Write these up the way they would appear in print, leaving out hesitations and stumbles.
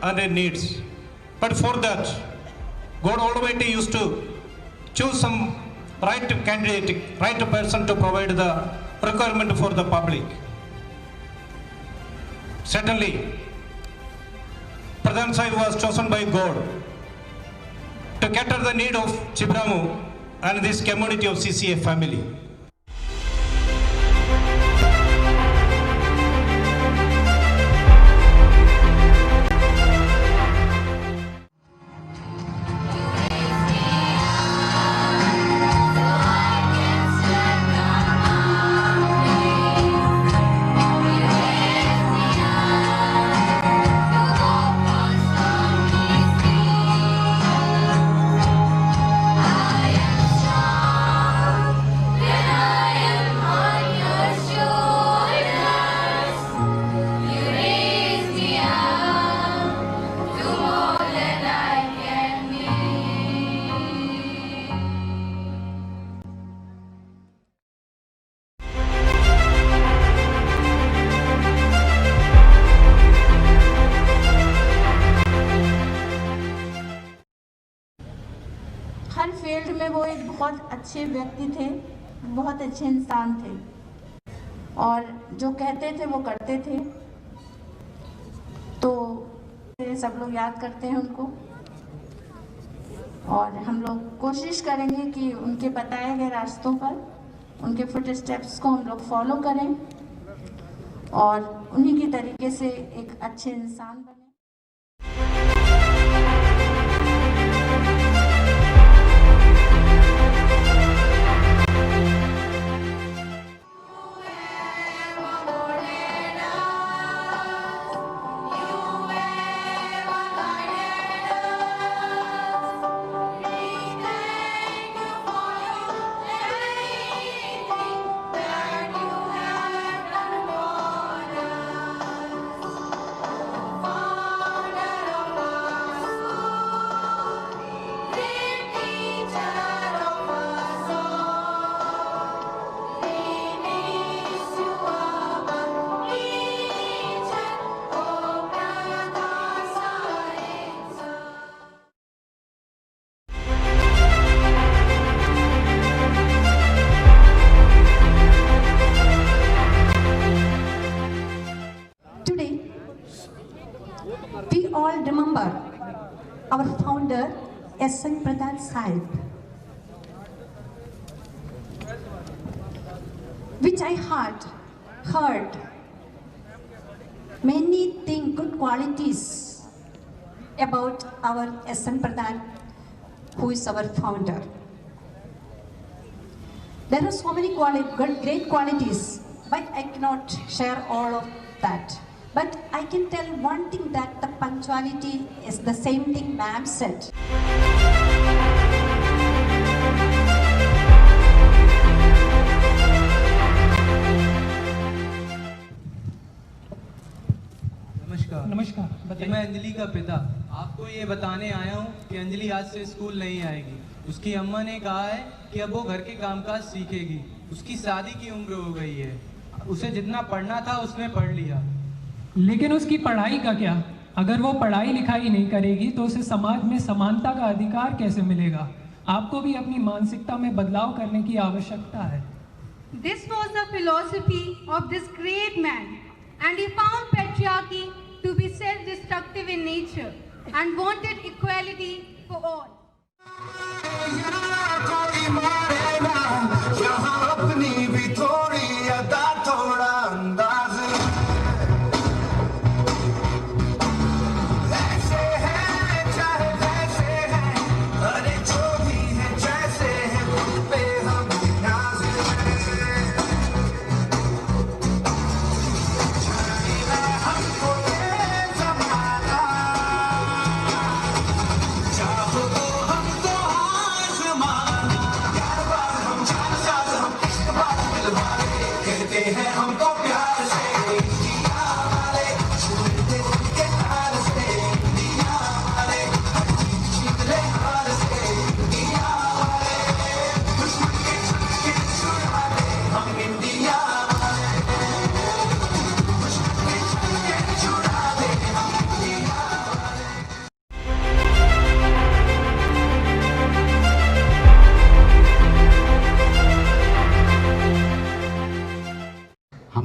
and their needs. But for that, God Almighty used to choose some right candidate, right person to provide the requirement for the public. Certainly, Pradhan Sahib was chosen by God to cater the need of Chibramu and this community of CCA family. Her field में वो एक बहुत अच्छे व्यक्ति थे, बहुत अच्छे इंसान थे और जो कहते थे वो करते थे। तो सब लोग याद करते हैं उनको और हम लोग कोशिश करेंगे कि उनके बताए गए रास्तों पर उनके फुट स्टेप्स को हम लोग फॉलो करें और उन्हीं के तरीके से एक अच्छे इंसान बने। We all remember our founder, S.N. Pradhan Sahib, which I heard many good qualities about our S.N. Pradhan, who is our founder. There are so many great qualities, but I cannot share all of that. But I can tell one thing, that the punctuality is the same thing ma'am said. नमस्कार। बताइए। मैं अंजलि का पिता आपको ये बताने आया हूँ कि अंजलि आज से स्कूल नहीं आएगी। उसकी अम्मा ने कहा है कि अब वो घर के कामकाज सीखेगी। उसकी शादी की उम्र हो गई है, उसे जितना पढ़ना था उसने पढ़ लिया। लेकिन उसकी पढ़ाई का क्या? अगर वो पढ़ाई लिखाई नहीं करेगी तो उसे समाज में समानता का अधिकार कैसे मिलेगा? आपको भी अपनी मानसिकता में बदलाव करने की आवश्यकता है। This was the philosophy of this great man, and he found patriarchy to be self-destructive in nature and wanted equality for all.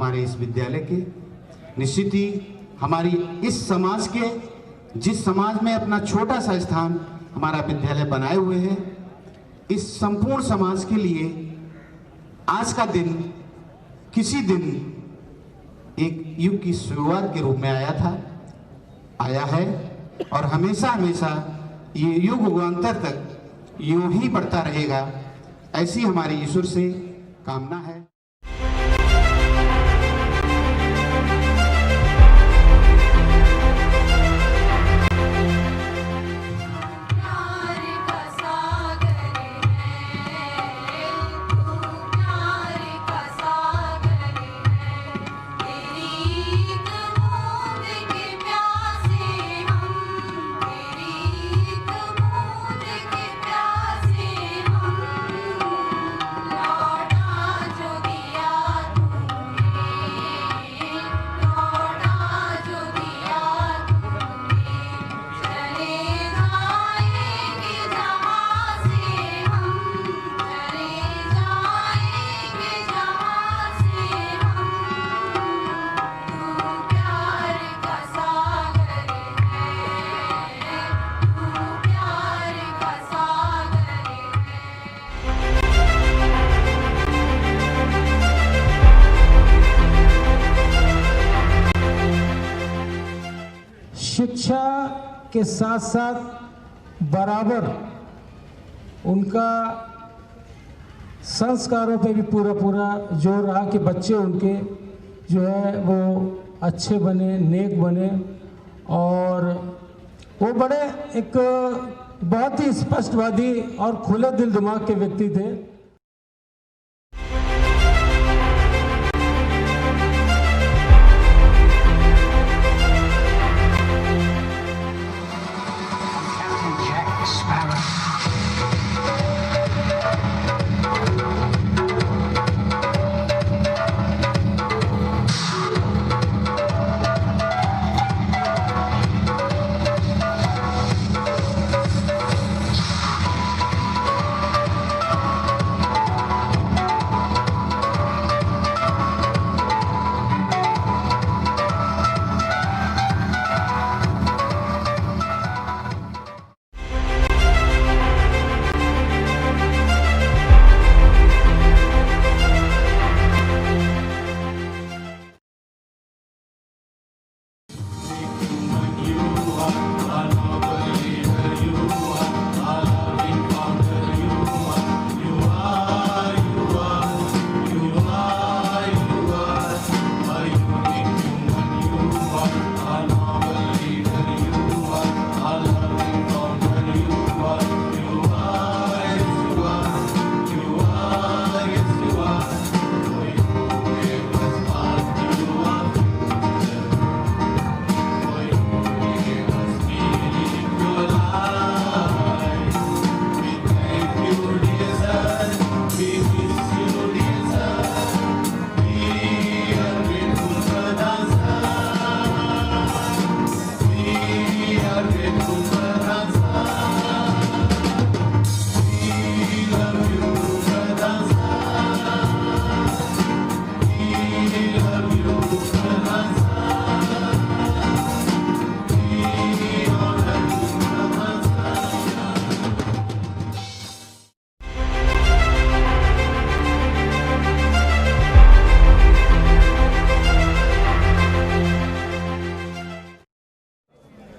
हमारे इस विद्यालय के, निश्चित ही हमारी इस समाज के, जिस समाज में अपना छोटा सा स्थान हमारा विद्यालय बनाए हुए है, इस संपूर्ण समाज के लिए आज का दिन किसी दिन एक युग की शुरुआत के रूप में आया है और हमेशा हमेशा ये युग युगांतर तक यूं ही बढ़ता रहेगा, ऐसी हमारी ईश्वर से कामना है। शिक्षा के साथ साथ बराबर उनका संस्कारों पे भी पूरा जोर रहा कि बच्चे उनके जो है वो अच्छे बने, नेक बने, और वो बड़े एक बहुत ही स्पष्टवादी और खुले दिल दिमाग के व्यक्ति थे।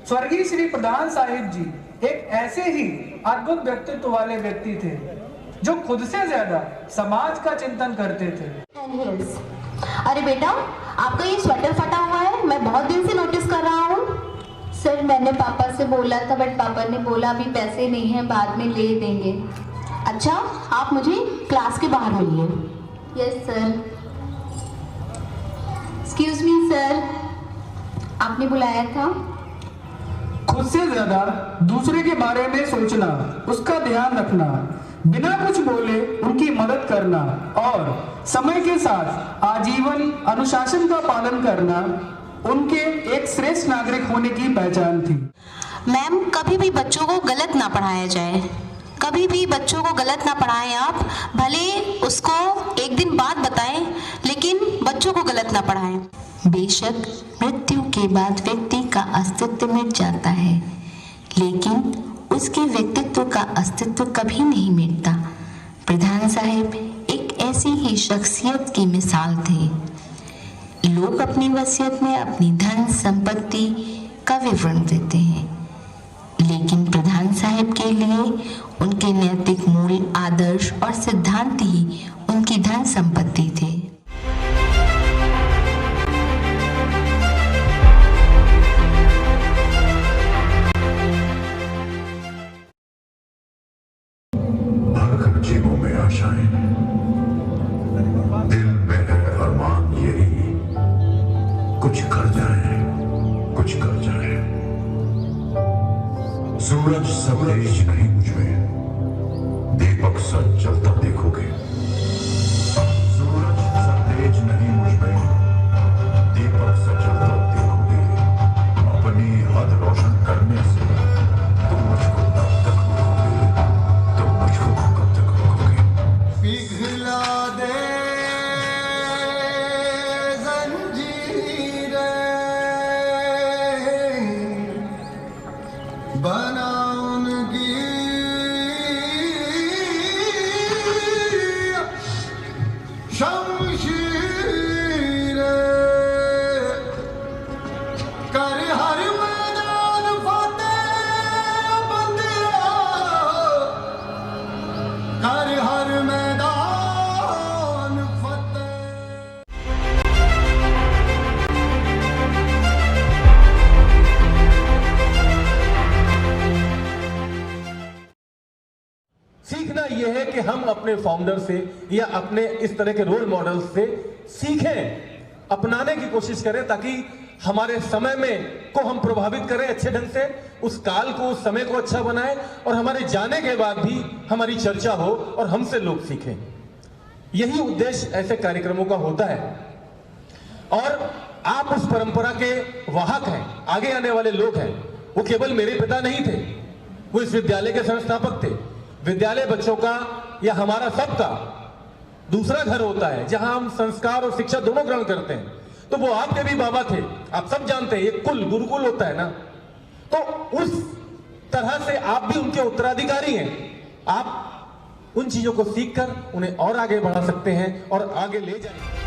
स्वर्गीय श्री प्रधान साहिब जी एक ऐसे ही अद्भुत व्यक्तित्व वाले व्यक्ति थे जो खुद से ज्यादा समाज का चिंतन करते थे। अरे बेटा, आपका ये स्वेटर फटा हुआ है, मैं बहुत दिन से नोटिस कर रहा हूँ। सर मैंने पापा से बोला था बट पापा ने बोला अभी पैसे नहीं है, बाद में ले देंगे। अच्छा, आप मुझे क्लास के बाहर मिलिए। Yes sir. Excuse me sir, आपने बुलाया था? खुद से ज्यादा दूसरे के बारे में सोचना, उसका ध्यान रखना, बिना कुछ बोले उनकी मदद करना और समय के साथ आजीवन अनुशासन का पालन करना उनके एक श्रेष्ठ नागरिक होने की पहचान थी। मैम, कभी भी बच्चों को गलत ना पढ़ाया जाए, कभी भी बच्चों को गलत ना पढ़ाएं आप। भले उसको एक दिन बाद बताएं, लेकिन बच्चों को गलत अपना पढ़ाएं। बेशक मृत्यु के बाद व्यक्ति का अस्तित्व मिट जाता है, लेकिन उसके व्यक्तित्व का अस्तित्व कभी नहीं मिटता। प्रधान साहिब एक ऐसी ही शख्सियत की मिसाल थे। लोग अपनी वसीयत में अपनी धन संपत्ति का विवरण देते हैं, लेकिन प्रधान साहिब के लिए उनके नैतिक मूल्य, आदर्श और सिद्धांत ही उनकी धन संपत्ति थे। भर जेबों में आशाएं, दिल में है अरमान यही, कुछ कर जाए, कुछ कर जाए। सूरज सब तेज नहीं मुझ में, दीपक सा जलता देखोगे। सूरज सब तेज नहीं मुझ में, दीपक सा जलता देखोगे। अपनी हद रोशन करने से तुम मुझको तब तक रोकोगे, तुम मुझको कब तक रोकोगे। पिघला दे जंजीरें, बना उनकी शमशीरें, कर हर मैदान फतेह बंदिया, कर हर मैदान फतेह। सीखना यह है कि हम अपने फाउंडर से या अपने इस तरह के रोल मॉडल से सीखें, अपनाने की कोशिश करें, ताकि हमारे समय में को हम प्रभावित करें अच्छे ढंग से, उस काल को, उस समय को अच्छा बनाएं, और हमारे जाने के बाद भी हमारी चर्चा हो और हमसे लोग सीखें। यही उद्देश्य ऐसे कार्यक्रमों का होता है। और आप उस परंपरा के वाहक हैं, आगे आने वाले लोग हैं। वो केवल मेरे पिता नहीं थे, वो इस विद्यालय के संस्थापक थे। विद्यालय बच्चों का या हमारा सबका दूसरा घर होता है, जहां हम संस्कार और शिक्षा दोनों ग्रहण करते हैं। तो वो आपके भी बाबा थे, आप सब जानते हैं, एक कुल गुरुकुल होता है ना। तो उस तरह से आप भी उनके उत्तराधिकारी हैं। आप उन चीजों को सीखकर उन्हें और आगे बढ़ा सकते हैं और आगे ले जाएंगे।